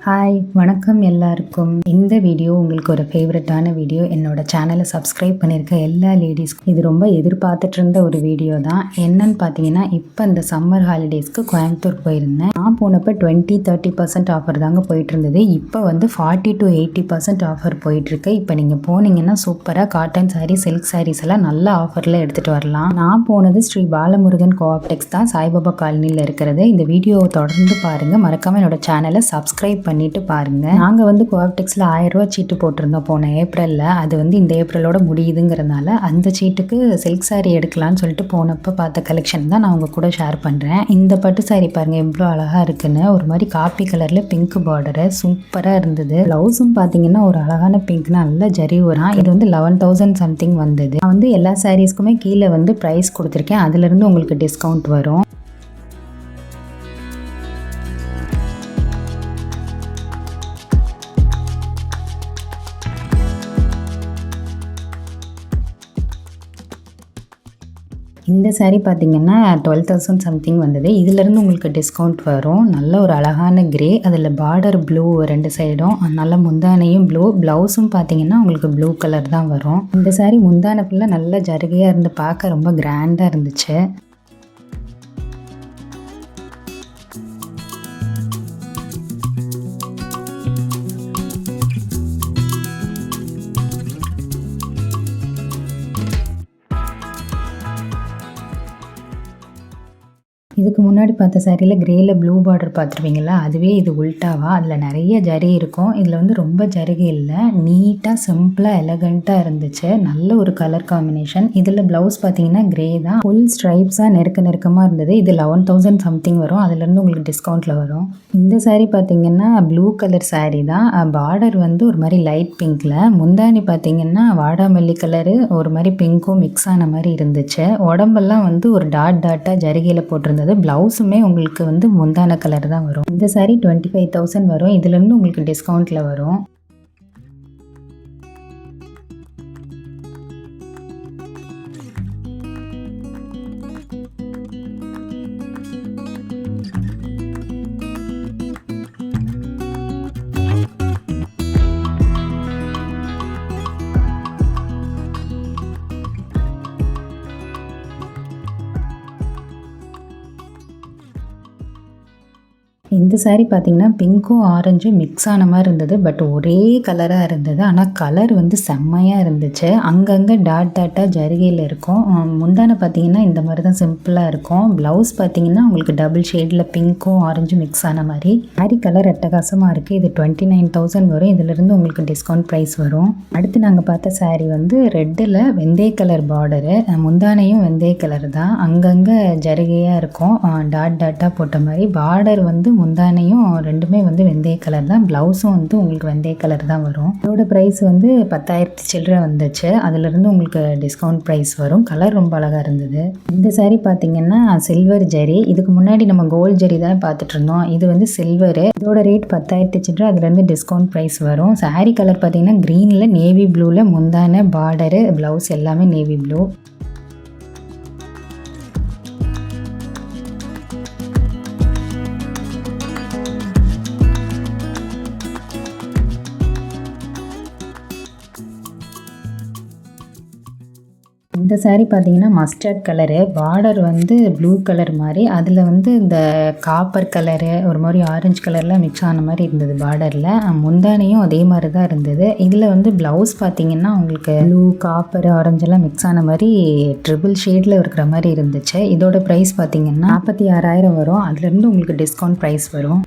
Hi வணக்கம் எல்லாருக்கும். இந்த வீடியோ உங்களுக்கு ஒரு ஃபேவரட்டான வீடியோ. என்னோட சேனலை சப்ஸ்கிரைப் பண்ணியிருக்க எல்லா லேடிஸ்க்கும் இது ரொம்ப எதிர்பார்த்துட்டு இருந்த ஒரு வீடியோ தான். என்னன்னு பார்த்தீங்கன்னா, இப்போ இந்த சம்மர் ஹாலிடேஸ்க்கு கோயம்புத்தூர் போயிருந்தேன். நான் போனப்போ 20-30% ஆஃபர் தாங்க போயிட்டு இருந்தது. இப்போ வந்து 40-80% ஆஃபர் போயிட்டுருக்கு. இப்போ நீங்கள் போனீங்கன்னா சூப்பராக காட்டன் சாரீ, சில்க் சாரீஸ் எல்லாம் நல்ல ஆஃபரில் எடுத்துகிட்டு வரலாம். நான் போனது ஸ்ரீ பாலமுருகன் கோஆப்டெக்ஸ் தான், சாய்பாபா காலனியில் இருக்கிறது. இந்த வீடியோவை தொடர்ந்து பாருங்கள். மறக்காமல் என்னோட சேனலை சப்ஸ்கிரைப் பண்ணிட்டு பாருங்க. நாங்க வந்து கோஆப்டெக்ஸ்ல 1000 ரூபாய் சீட்டு போட்டிருந்தோம் போன ஏப்ரல்ல. அது வந்து இந்த ஏப்ரலோட முடியுதுங்கிறதுனால அந்த சீட்டுக்கு சில்க் சாரி எடுக்கலாம்னு சொல்லிட்டு போனப்ப பார்த்த கலெக்ஷன் தான் நான் உங்க கூட ஷேர் பண்றேன். இந்த பட்டு சாரி பாருங்க எவ்வளோ அழகா இருக்குன்னு. ஒரு மாதிரி காப்பி கலர்ல பிங்க் பார்டர் சூப்பரா இருந்தது. பிளவுஸும் பாத்தீங்கன்னா ஒரு அழகான பிங்க், நல்ல ஜரி வரும். இது வந்து 11,000 சம்திங் வந்தது. நான் வந்து எல்லா சாரீஸ்க்குமே கீழே வந்து பிரைஸ் கொடுத்துருக்கேன். அதுல இருந்து உங்களுக்கு டிஸ்கவுண்ட் வரும். இந்த சாரீ பார்த்தீங்கன்னா 12,000 சம்திங் வந்தது. இதுலேருந்து உங்களுக்கு டிஸ்கவுண்ட் வரும். நல்ல ஒரு அழகான கிரே, அதில் பார்டர் ப்ளூ, ரெண்டு சைடும் நல்ல முந்தானையும் ப்ளூ, ப்ளவுஸும் பார்த்தீங்கன்னா உங்களுக்கு ப்ளூ கலர் தான் வரும். இந்த சாரீ முந்தானை ஃபுல்லாக நல்ல ஜருகையாக இருந்து பார்க்க ரொம்ப கிராண்டாக இருந்துச்சு. இதுக்கு முன்னாடி பார்த்த சாரியில் கிரேல ப்ளூ பார்டர் பார்த்துருவீங்களா, அதுவே இது உல்ட்டாவா. அதில் நிறைய ஜரி இருக்கும். இதில் வந்து ரொம்ப ஜருகை இல்லை, நீட்டாக சிம்பிளாக எலகண்ட்டாக இருந்துச்சு. நல்ல ஒரு கலர் காம்பினேஷன். இதில் ப்ளவுஸ் பார்த்தீங்கன்னா கிரே தான், ஃபுல் ஸ்ட்ரைப்ஸாக நெருக்கமாக இருந்தது. இது 11,000 சம்திங் வரும். அதுலேருந்து உங்களுக்கு டிஸ்கவுண்ட்டில் வரும். இந்த சாரீ பார்த்தீங்கன்னா ப்ளூ கலர் சாரீ தான். பார்டர் வந்து ஒரு மாதிரி லைட் பிங்க்கில், முந்தானி பார்த்தீங்கன்னா வாடாமல்லி கலரு ஒரு மாதிரி பிங்க்கும் மிக்ஸ் ஆன மாதிரி இருந்துச்சு. உடம்பெல்லாம் வந்து ஒரு டாட்டாக ஜருகையில் போட்டிருந்தது. பிளவுஸுமே உங்களுக்கு வந்து முந்தான கலர் தான் வரும். இந்த சாரி 25,000 வரும். இதுல இருந்து உங்களுக்கு டிஸ்கவுண்ட்ல வரும். இந்த சாரீ பார்த்தீங்கன்னா பிங்க்கும் ஆரஞ்சும் மிக்ஸ் ஆன மாதிரி இருந்தது. பட் ஒரே கலராக இருந்தது. ஆனால் கலர் வந்து செம்மையாக இருந்துச்சு. அங்கங்கே டாட்டாக ஜருகையில் இருக்கும். முந்தானை பார்த்தீங்கன்னா இந்த மாதிரி தான் சிம்பிளாக இருக்கும். ப்ளவுஸ் பார்த்தீங்கன்னா உங்களுக்கு டபுள் ஷேடில் பிங்க்கும் ஆரஞ்சும் மிக்ஸ் ஆன மாதிரி. சாரீ கலர் அட்டகாசமாக இருக்குது. இது 29,000 வரும். இதிலிருந்து உங்களுக்கு டிஸ்கவுண்ட் ப்ரைஸ் வரும். அடுத்து நாங்கள் பார்த்த சாரீ வந்து ரெட்டில் வெந்தய கலர் பார்டரு, முந்தானையும் வெந்தய கலர் தான். அங்கங்கே ஜருகையாக இருக்கும், டாட்டாக போட்ட மாதிரி. பார்டர் வந்து முந்தானையும் ரெண்டுமே வந்து வெந்தய கலர் தான். பிளவுஸும் வந்து உங்களுக்கு வெந்தய கலர் தான் வரும். இதோட ப்ரைஸ் வந்து 10,000 சில்லரை வந்துச்சு. அதுலேருந்து உங்களுக்கு டிஸ்கவுண்ட் ப்ரைஸ் வரும். கலர் ரொம்ப அழகாக இருந்தது. இந்த சாரீ பார்த்தீங்கன்னா சில்வர் ஜரி. இதுக்கு முன்னாடி நம்ம கோல்ட் ஜரி தான் பார்த்துட்டு இருந்தோம். இது வந்து சில்வரு. இதோட ரேட் 10,000 சில்லரை. அதுலேருந்து டிஸ்கவுண்ட் ப்ரைஸ் வரும். சாரீ கலர் பார்த்தீங்கன்னா க்ரீனில் நேவி ப்ளூவில் முந்தானை, பார்டரு, ப்ளவுஸ் எல்லாமே நேவி ப்ளூ. இந்த சாரீ பார்த்தீங்கன்னா மஸ்டர்ட் கலரு, பார்டர் வந்து ப்ளூ கலர் மாதிரி. அதில் வந்து இந்த காப்பர் கலரு ஒரு மாதிரி ஆரஞ்சு கலர்லாம் மிக்ஸ் ஆன மாதிரி இருந்தது பார்டரில். முந்தானையும் அதே மாதிரி தான் இருந்தது. இதில் வந்து ப்ளவுஸ் பார்த்தீங்கன்னா உங்களுக்கு ப்ளூ, காப்பர், ஆரஞ்செல்லாம் மிக்ஸ் ஆன மாதிரி ட்ரிபிள் ஷேடில் இருக்கிற மாதிரி இருந்துச்சு. இதோட ப்ரைஸ் பார்த்தீங்கன்னா 46,000 வரும். அதுலேருந்து உங்களுக்கு டிஸ்கவுண்ட் ப்ரைஸ் வரும்.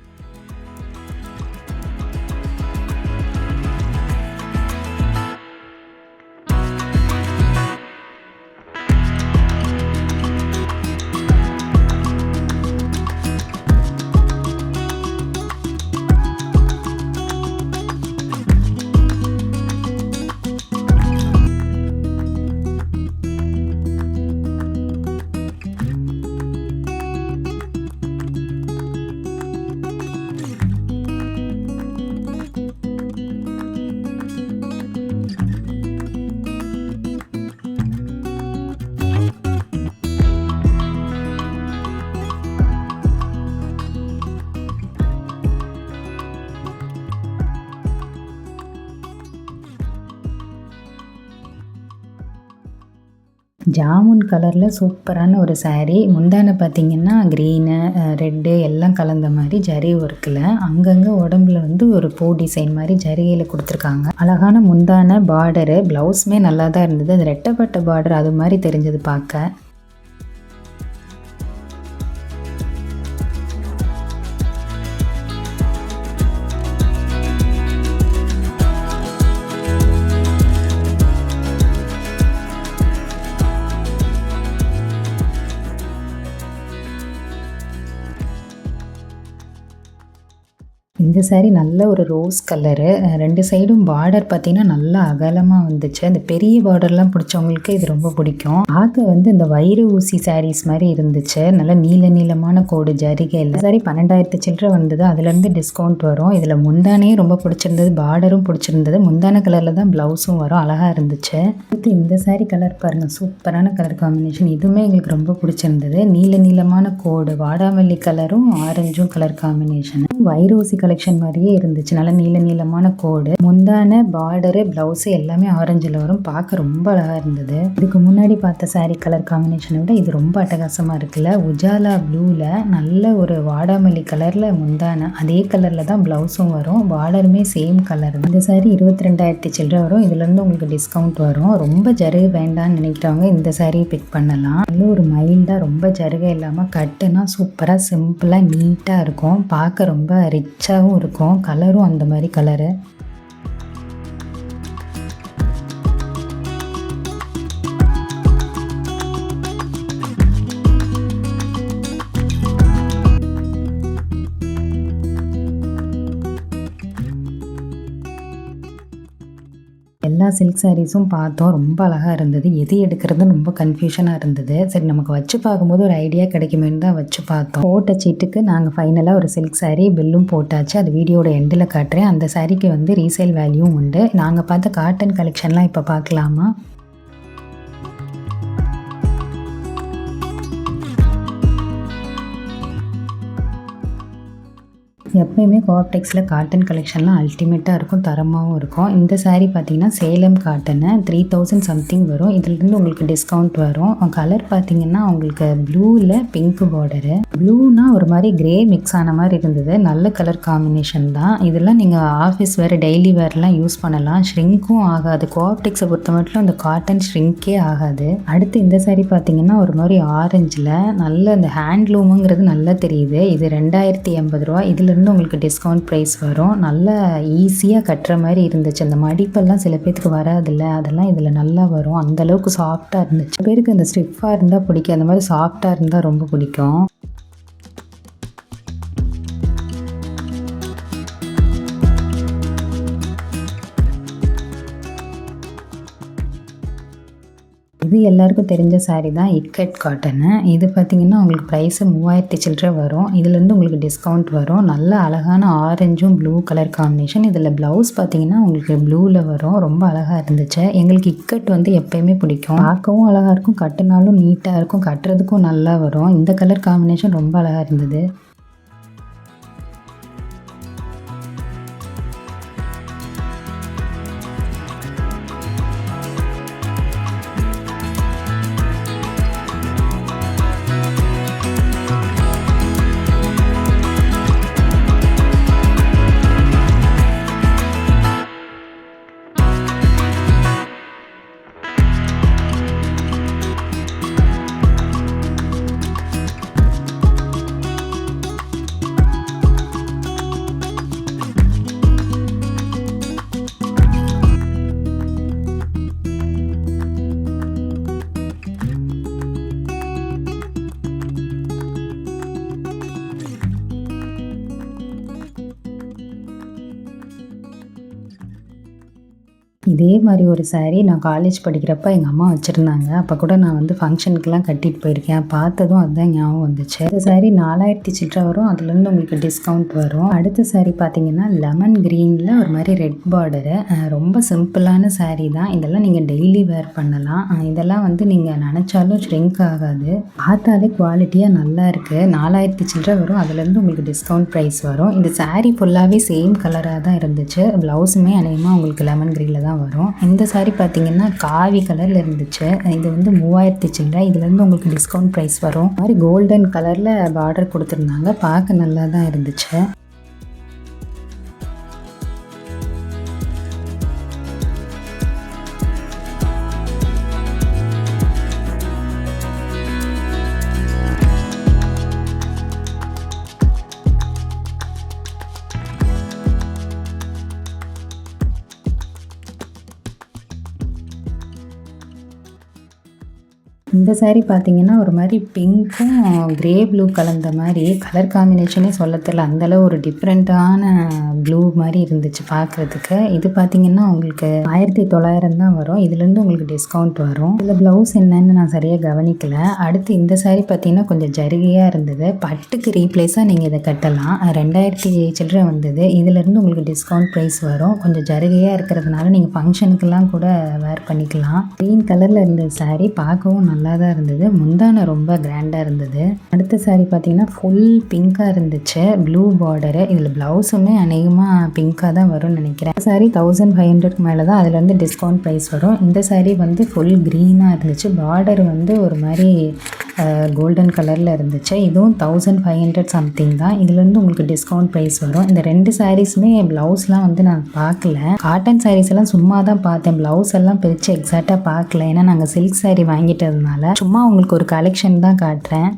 ஜாமுன் கலரில் சூப்பரான ஒரு saree. முந்தானை பார்த்தீங்கன்னா க்ரீனு ரெட்டு எல்லாம் கலந்த மாதிரி ஜரி ஒர்க்கில் அங்கங்கே உடம்புல வந்து ஒரு பூ டிசைன் மாதிரி ஜரிகையில் கொடுத்துருக்காங்க. அழகான முந்தானை பார்டரு, ப்ளவுஸுமே நல்லா தான் இருந்தது. அது ரெட்டப்பட்ட பார்டர் அது மாதிரி தெரிஞ்சது பார்க்க. இந்த saree நல்ல ஒரு ரோஸ் கலரு, 2 சைடும் பார்டர் பார்த்தீங்கன்னா நல்லா அகலமாக வந்துச்சு. அந்த பெரிய பார்டர்லாம் பிடிச்சவங்களுக்கு இது ரொம்ப பிடிக்கும். பார்க்க வந்து இந்த வயிறு ஊசி sarees மாதிரி இருந்துச்சு. நல்லா நீளமான கோடு ஜரிகை. இந்த saree 12,000 சில்லரை வந்தது. அதுலேருந்து டிஸ்கவுண்ட் வரும். இதில் முந்தானையும் ரொம்ப பிடிச்சிருந்தது, பார்டரும் பிடிச்சிருந்தது. முந்தான கலரில் தான் ப்ளவுஸும் வரும், அழகாக இருந்துச்சு. அடுத்து இந்த saree கலர் பாருங்கள், சூப்பரான கலர் காம்பினேஷன். இதுவுமே எங்களுக்கு ரொம்ப பிடிச்சிருந்தது. நீளமான கோடு, வாடாமல்லி கலரும் ஆரஞ்சும் கலர் காம்பினேஷன். வயிறு ஊசி கலெக்ஷன் மாதிரியே இருந்துச்சு. நல்ல நீளமான கோடு, முந்தான பார்டரு, பிளவுஸ் எல்லாமே ஆரஞ்சில் வரும். பார்க்க ரொம்ப அழகா இருந்தது. இதுக்கு முன்னாடி பார்த்த saree கலர் காம்பினேஷனை விட இது ரொம்ப அட்டகாசமா இருக்குல்ல. உஜாலா ப்ளூல நல்ல ஒரு வாடாமல்லி கலர்ல முந்தான, அதே கலர்ல தான் பிளவுஸும் வரும். பார்டருமே சேம் கலர். இந்த saree 22,000 சில்லரை வரும். இதுல இருந்து உங்களுக்கு டிஸ்கவுண்ட் வரும். ரொம்ப ஜருகை வேண்டாம்னு நினைக்கிறவங்க இந்த saree பிக் பண்ணலாம். நல்ல ஒரு மைல்டா, ரொம்ப ஜருகை இல்லாம கட்டுனா சூப்பரா சிம்பிளா நீட்டா இருக்கும். பார்க்க ரொம்ப ரிச்சாகவும் இருக்கும். கலரும் அந்த மாதிரி கலரு. எல்லா சில்க் சாரீஸும் பார்த்தோம். ரொம்ப அழகாக இருந்தது. எது எடுக்கிறதுன்னு ரொம்ப கன்ஃபியூஷனாக இருந்தது. சரி, நமக்கு வச்சு பார்க்கும்போது ஒரு ஐடியா கிடைக்குமேன்னு தான் வச்சு பார்த்தோம். போட்ட சீட்டுக்கு நாங்கள் ஃபைனலாக ஒரு சில்க் சாரீ பில்லும் போட்டாச்சு. அது வீடியோட எண்டில் காட்டுறேன். அந்த சாரீக்கு வந்து ரீசேல் வேல்யூவும் உண்டு. நாங்கள் பார்த்த காட்டன் கலெக்ஷன்லாம் இப்போ பார்க்கலாமா? எப்பயுமே கோஆப்டெக்ஸில் காட்டன் கலெக்ஷன்லாம் அல்டிமேட்டாக இருக்கும், தரமாகவும் இருக்கும். இந்த saree பார்த்தீங்கன்னா சேலம் காட்டனு 3,000 சம்திங் வரும். இதுலேருந்து உங்களுக்கு டிஸ்கவுண்ட் வரும். கலர் பார்த்தீங்கன்னா உங்களுக்கு ப்ளூவில் பிங்க் பார்டரு. ப்ளூனா ஒரு மாதிரி கிரே மிக்ஸ் ஆன மாதிரி இருந்தது. நல்ல கலர் காம்பினேஷன் தான். இதெல்லாம் நீங்கள் ஆஃபீஸ் வேறு, டெய்லி வேர்லாம் யூஸ் பண்ணலாம். ஷ்ரிங்க்கும் ஆகாது. கோஆப்டெக்ஸை பொறுத்த மட்டும் அந்த காட்டன் ஷ்ரிங்கே ஆகாது. அடுத்து இந்த saree பார்த்தீங்கன்னா ஒரு மாதிரி ஆரஞ்சில் நல்ல அந்த ஹேண்ட்லூமுங்கிறது நல்லா தெரியுது. இது 2,080 ரூபா. இதுலேருந்து உங்களுக்கு டிஸ்கவுண்ட் ப்ரைஸ் வரும். நல்லா ஈஸியாக கட்டுற மாதிரி இருந்துச்சு. அந்த மடிப்பெல்லாம் சில பேருக்கு வராதில்ல, அதெல்லாம் இதில் நல்லா வரும். அந்தளவுக்கு சாஃப்டாக இருந்துச்சு. பேருக்கு அந்த ஸ்டிஃபாக இருந்தால் பிடிக்கும், அந்த மாதிரி சாஃப்டாக இருந்தால் ரொம்ப பிடிக்கும். இது எல்லாருக்கும் தெரிஞ்ச saree தான், இக்கட் காட்டனு. இது பார்த்தீங்கன்னா உங்களுக்கு ப்ரைஸு 3,000 சில்லரை வரும். இதுலேருந்து உங்களுக்கு டிஸ்கவுண்ட் வரும். நல்ல அழகான ஆரஞ்சும் ப்ளூ கலர் காம்பினேஷன். இதில் ப்ளவுஸ் பார்த்தீங்கன்னா உங்களுக்கு ப்ளூவில் வரும். ரொம்ப அழகாக இருந்துச்சு. எங்களுக்கு இக்கட் வந்து எப்பயுமே பிடிக்கும். பார்க்கவும் அழகாக இருக்கும், கட்டுனாலும் நீட்டாக இருக்கும், கட்டுறதுக்கும் நல்லா வரும். இந்த கலர் காம்பினேஷன் ரொம்ப அழகாக இருந்தது. இதே மாதிரி ஒரு saree நான் காலேஜ் படிக்கிறப்ப எங்கள் அம்மா வச்சுருந்தாங்க. அப்போ கூட நான் வந்து ஃபங்க்ஷனுக்குலாம் கட்டிட்டு போயிருக்கேன். பார்த்ததும் அதுதான் ஞாபகம் வந்துச்சு. இந்த saree 4,000 சில்லரை வரும். அதுலேருந்து உங்களுக்கு டிஸ்கவுண்ட் வரும். அடுத்த saree பார்த்தீங்கன்னா லெமன் க்ரீனில் ஒரு மாதிரி ரெட் பார்டரு. ரொம்ப சிம்பிளான saree தான். இதெல்லாம் நீங்கள் டெய்லி வேர் பண்ணலாம். இதெல்லாம் வந்து நீங்கள் நினச்சாலும் ஷ்ரிங்க் ஆகாது. பார்த்தாலே குவாலிட்டியாக நல்லா இருக்குது. 4,000 சில்லரை வரும். அதுலேருந்து உங்களுக்கு டிஸ்கவுண்ட் ப்ரைஸ் வரும். இந்த saree ஃபுல்லாகவே சேம் கலராக தான் இருந்துச்சு. ப்ளவுஸுமே அநேகமாக உங்களுக்கு லெமன் க்ரீனில் தான் வரும். வரும். இந்த saree பார்த்தீங்கன்னா காவி கலரில் இருந்துச்சு. இது வந்து 3000 சில்லறை. இதுலேருந்து உங்களுக்கு டிஸ்கவுண்ட் ப்ரைஸ் வரும். இந்த மாதிரி கோல்டன் கலரில் பார்டர் கொடுத்துருந்தாங்க. பார்க்க நல்லா தான் இருந்துச்சு. இந்த saree பார்த்தீங்கன்னா ஒரு மாதிரி பிங்க்கும் கிரே ப்ளூ கலந்த மாதிரி கலர் காம்பினேஷனே சொல்ல தெரியல. அந்தளவு ஒரு டிஃப்ரெண்ட்டான ப்ளூ மாதிரி இருந்துச்சு பார்க்குறதுக்கு. இது பார்த்தீங்கன்னா உங்களுக்கு 1900 தான் வரும். இதுலேருந்து உங்களுக்கு டிஸ்கவுண்ட் வரும். இதில் ப்ளவுஸ் என்னன்னு நான் சரியாக கவனிக்கல. அடுத்து இந்த saree பார்த்தீங்கன்னா கொஞ்சம் ஜருகையாக இருந்தது. பட்டுக்கு ரீப்ளேஸாக நீங்கள் இதை கட்டலாம். 2000 சில்லறை வந்தது. இதுலேருந்து உங்களுக்கு டிஸ்கவுண்ட் ப்ரைஸ் வரும். கொஞ்சம் ஜருகையாக இருக்கிறதுனால நீங்கள் ஃபங்க்ஷனுக்கெல்லாம் கூட வேர் பண்ணிக்கலாம். க்ரீன் கலரில் இருந்த saree பார்க்கவும் நல்லா தான் இருந்தது. முந்தானை ரொம்ப கிராண்டாக இருந்தது. அடுத்த saree பார்த்தீங்கன்னா ஃபுல் பிங்காக இருந்துச்சு. Blue border. இதில் ப்ளவுஸுமே அநேகமாக பிங்காக தான் வரும்னு நினைக்கிறேன். saree 1500க்கு மேலே தான் அதுலேருந்து டிஸ்கவுண்ட் ப்ரைஸ் வரும். இந்த saree வந்து ஃபுல் க்ரீனாக இருந்துச்சு. பார்டர் வந்து ஒரு மாதிரி கோல்டன் கலரில் இருந்துச்சு. இதுவும் 1500 சம்திங் தான். இதுலேருந்து உங்களுக்கு டிஸ்கவுண்ட் ப்ரைஸ் வரும். இந்த 2 சாரீஸுமே ப்ளவுஸ்லாம் வந்து நான் பார்க்கல. காட்டன் சாரீஸ் எல்லாம் சும்மா தான் பார்த்தேன். ப்ளவுஸ் எல்லாம் பிரித்து எக்ஸாக்டாக பார்க்கல. ஏன்னா நாங்கள் சில்க் saree வாங்கிட்டதுனால சும்மா உங்களுக்கு ஒரு கலெக்ஷன் தான் காட்டுறேன்.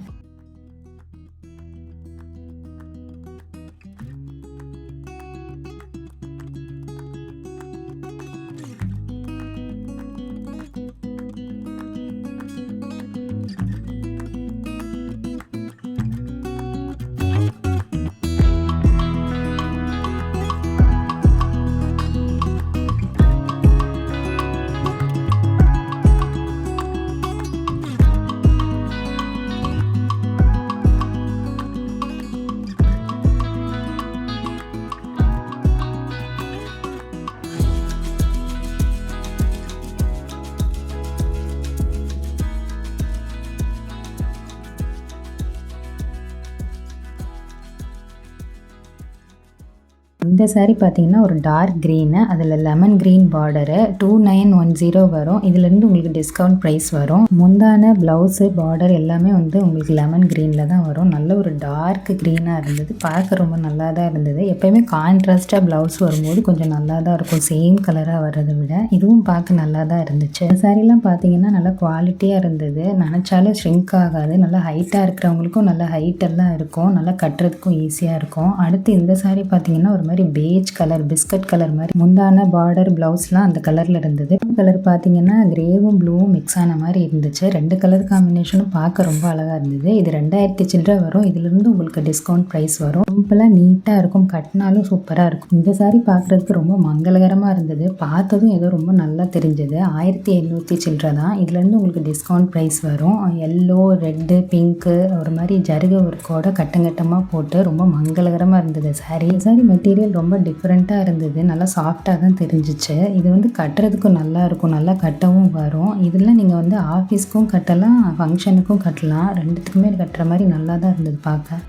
இந்த saree பார்த்தீங்கன்னா ஒரு டார்க் க்ரீனு, அதில் லெமன் க்ரீன் பார்டரு 2910 வரும். இதுலேருந்து உங்களுக்கு டிஸ்கவுண்ட் ப்ரைஸ் வரும். முந்தான ப்ளவுஸு பார்டர் எல்லாமே வந்து உங்களுக்கு லெமன் க்ரீனில் தான் வரும். நல்ல ஒரு டார்க் க்ரீனாக இருந்தது. பார்க்க ரொம்ப நல்லா தான் இருந்தது. எப்போயுமே கான்ட்ராஸ்டாக ப்ளவுஸ் வரும்போது கொஞ்சம் நல்லா தான் இருக்கும், சேம் கலராக வர்றதை விட. இதுவும் பார்க்க நல்லா தான் இருந்துச்சு. இந்த சாரீலாம் பார்த்தீங்கன்னா நல்லா குவாலிட்டியாக இருந்தது. நினச்சாலும் ஷ்ரிங்க் ஆகாது. நல்லா ஹைட்டாக இருக்கிறவங்களுக்கும் நல்லா ஹைட்டெல்லாம் இருக்கும். நல்லா கட்டுறதுக்கும் ஈஸியாக இருக்கும். அடுத்து இந்த saree பார்த்தீங்கன்னா ஒரு மாதிரி பேஜ் கலர், பிஸ்கட் கலர் மாதிரி முந்தான பார்டர் ப்ளவுஸ்லாம் அந்த கலரில் இருந்தது. கலர் பார்த்தீங்கன்னா கிரேவும் ப்ளூவும் மிக்ஸ் ஆன மாதிரி இருந்துச்சு. 2 கலர் காம்பினேஷனும் பார்க்க ரொம்ப அழகாக இருந்தது. இது 2000 சில்லறை வரும். இதுலேருந்து உங்களுக்கு டிஸ்கவுண்ட் ப்ரைஸ் வரும். சிம்பிளாக நீட்டாக இருக்கும், கட்டினாலும் சூப்பராக இருக்கும். இந்த saree பார்க்குறதுக்கு ரொம்ப மங்களகரமாக இருந்தது. பார்த்ததும் ஏதோ ரொம்ப நல்லா தெரிஞ்சது. 1700 சில்லறை தான். இதுலேருந்து உங்களுக்கு டிஸ்கவுண்ட் ப்ரைஸ் வரும். எல்லோ, ரெட்டு, பிங்க்கு ஒரு மாதிரி ஜருகை ஒர்க்கோட கட்டங்கட்டமாக போட்டு ரொம்ப மங்களகரமாக இருந்தது saree மெட்டீரியல் ரொம்ப டிஃப்ரெண்ட்டாக இருந்தது. நல்லா சாஃப்டாக தான் தெரிஞ்சிச்சு. இது வந்து கட்டுறதுக்கும் நல்லா இருக்கும், நல்லா கட்டவும் வரும். இதெல்லாம் நீங்கள் வந்து ஆஃபீஸ்க்கும் கட்டலாம், ஃபங்க்ஷனுக்கும் கட்டலாம். ரெண்டுத்துக்குமே கட்டுற மாதிரி நல்லா தான் இருந்தது பார்க்க.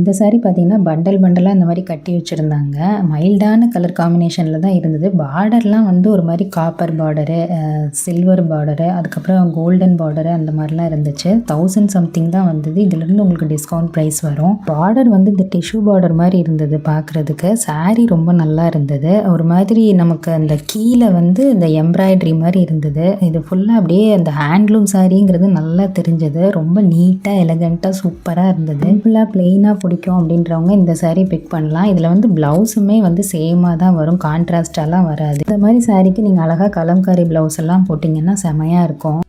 இந்த saree பார்த்தீங்கன்னா பண்டலாக இந்த மாதிரி கட்டி வச்சுருந்தாங்க. மைல்டான கலர் காம்பினேஷனில் தான் இருந்தது. பார்டர்லாம் வந்து ஒரு மாதிரி காப்பர் பார்டரு, சில்வர் பார்டரு, அதுக்கப்புறம் கோல்டன் பார்டரு அந்த மாதிரிலாம் இருந்துச்சு. 1000 சம்திங் தான் வந்தது. இதுலேருந்து உங்களுக்கு டிஸ்கவுண்ட் ப்ரைஸ் வரும். பார்டர் வந்து இந்த டிஷ்யூ பார்டர் மாதிரி இருந்தது பார்க்குறதுக்கு. saree ரொம்ப நல்லா இருந்தது. ஒரு மாதிரி நமக்கு அந்த கீழே வந்து இந்த எம்ப்ராய்டரி மாதிரி இருந்தது. இது ஃபுல்லாக அப்படியே அந்த ஹேண்ட்லூம் சாரிங்கிறது நல்லா தெரிஞ்சது. ரொம்ப நீட்டாக எலகண்ட்டாக சூப்பராக இருந்தது. ஃபுல்லாக பிளெயினாக பிடிக்கும் அப்படின்றவங்க இந்த saree பிக் பண்ணலாம். இதில் வந்து ப்ளவுஸுமே வந்து சேமாக தான் வரும், கான்ட்ராஸ்டாலாம் வராது. இந்த மாதிரி சாரீக்கு நீங்கள் அழகாக கலம்காரி ப்ளவுஸ் எல்லாம் போட்டிங்கன்னா செமையாக இருக்கும்.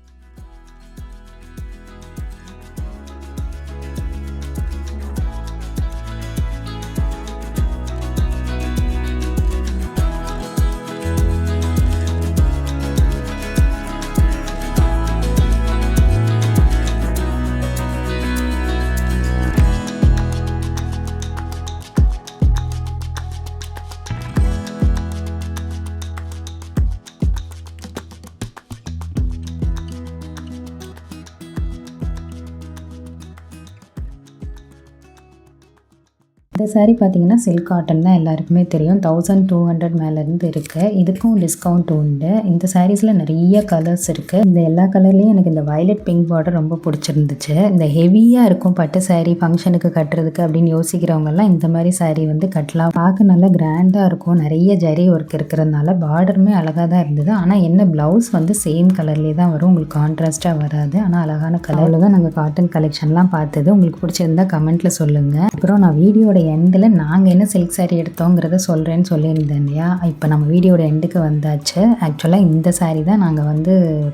இந்த saree பார்த்தீங்கன்னா சில்க் காட்டன் தான் எல்லாருக்குமே தெரியும். 1200 மேலேருந்து இருக்குது. இதுக்கும் டிஸ்கவுண்ட் உண்டு. இந்த சாரீஸில் நிறைய கலர்ஸ் இருக்குது. இந்த எல்லா கலர்லேயும் எனக்கு இந்த வயலட் பிங்க் பார்டர் ரொம்ப பிடிச்சிருந்துச்சு. இந்த ஹெவியாக இருக்கும் பட்டு saree ஃபங்க்ஷனுக்கு கட்டுறதுக்கு அப்படின்னு யோசிக்கிறவங்கெல்லாம் இந்த மாதிரி saree வந்து கட்டலாம். பார்க்க நல்லா கிராண்டாக இருக்கும். நிறைய ஜரி ஒர்க் இருக்கிறதுனால பார்டருமே அழகாக தான் இருந்தது. ஆனால் என்ன ப்ளவுஸ் வந்து சேம் கலர்லேயே தான் வரும். உங்களுக்கு கான்ட்ராஸ்ட்டாக வராது. ஆனால் அழகான கலரில் தான் நாங்கள் காட்டன் கலெக்ஷன்லாம் பார்த்தது. உங்களுக்கு பிடிச்சிருந்தா கமெண்ட்டில் சொல்லுங்கள். அப்புறம் நான் வீடியோட எண்டில் நாங்கள் என்ன சில்க் saree எடுத்தோங்கிறத சொல்கிறேன்னு சொல்லியிருந்தேன் இல்லையா. இப்போ நம்ம வீடியோட எண்டுக்கு வந்தாச்சு. ஆக்சுவலாக இந்த saree தான் நாங்கள் வந்து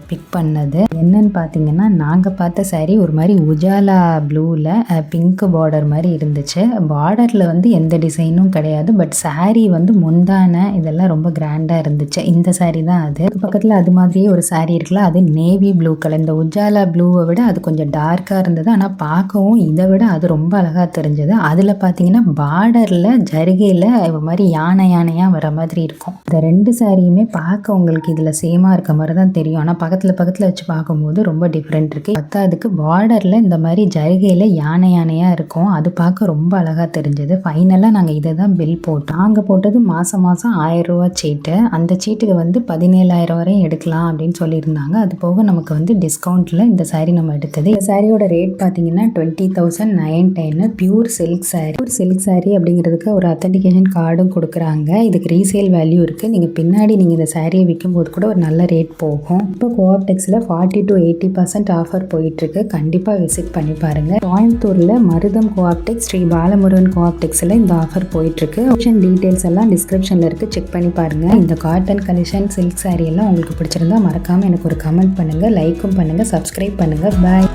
பிக் பண்ணது. என்னன்னு பார்த்தீங்கன்னா நாங்கள் பார்த்த saree ஒரு மாதிரி உஜாலா ப்ளூவில் பிங்க் பார்டர் மாதிரி இருந்துச்சு. பார்டரில் வந்து எந்த டிசைனும் கிடையாது. பட் saree வந்து முந்தான இதெல்லாம் ரொம்ப கிராண்டாக இருந்துச்சு. இந்த saree தான் அது. பக்கத்தில் அது மாதிரியே ஒரு saree இருக்குல்ல, அது நேவி ப்ளூ கலர். இந்த உஜாலா ப்ளூவை விட அது கொஞ்சம் டார்க்காக இருந்தது. ஆனால் பார்க்கவும் இதை விட அது ரொம்ப அழகாக தெரிஞ்சது. அதில் பார்த்தீங்கன்னா பார்டரில் ஜரிகையில் ஒரு மாதிரி யானையாக வர மாதிரி இருக்கும். இந்த 2 சாரியுமே பார்க்க உங்களுக்கு இதில் சேமாக இருக்க மாதிரி தான் தெரியும். ஆனால் பக்கத்தில் வச்சு பார்க்கும்போது ரொம்ப டிஃப்ரெண்ட் இருக்குது. பத்தாவதுக்கு பார்டரில் இந்த மாதிரி ஜரிகையில் யானையாக இருக்கும். அது பார்க்க ரொம்ப அழகாக தெரிஞ்சது. ஃபைனலாக நாங்கள் இதை தான் பில் போட்டோம். நாங்கள் போட்டது மாதம் 1000 ரூபா சீட்டு. அந்த சீட்டுக்கு வந்து 17,000 வரையும் எடுக்கலாம் அப்படின்னு சொல்லியிருந்தாங்க. அது போக நமக்கு வந்து டிஸ்கவுண்ட்டில் இந்த சாரீ நம்ம எடுத்தது. இந்த சாரியோட ரேட் பார்த்தீங்கன்னா 20,910. Pure silk sari. Silk saree அப்படிங்கிறதுக்கு ஒரு அத்தன்டிகேஷன் கார்டும் கொடுக்குறாங்க. இதுக்கு ரீசேல் வேல்யூ இருக்குது. நீங்கள் பின்னாடி நீங்கள் இந்த சாரியை விற்கும்போது கூட ஒரு நல்ல ரேட் போகும். இப்போ கோஆப்டெக்ஸில் 40 to 80% ஆஃபர் போயிட்டுருக்கு. கண்டிப்பாக விசிட் பண்ணி பாருங்கள். கோயம்புத்தூரில் மருதம் கோஆப்டெக்ஸ், ஸ்ரீ பாலமுருகன் கோஆப்டெக்ஸில் இந்த ஆஃபர் போயிட்டுருக்கு. ஆப்ஷன் டீட்டெயில்ஸ் எல்லாம் டிஸ்கிரிப்ஷனில் இருக்குது. செக் பண்ணி பாருங்கள். இந்த காட்டன் கலெக்ஷன் சில்க் saree எல்லாம் உங்களுக்கு பிடிச்சிருந்தா மறக்காமல் எனக்கு ஒரு கமெண்ட் பண்ணுங்கள், லைக்கும் பண்ணுங்கள், சப்ஸ்கிரைப் பண்ணுங்கள். பாய்.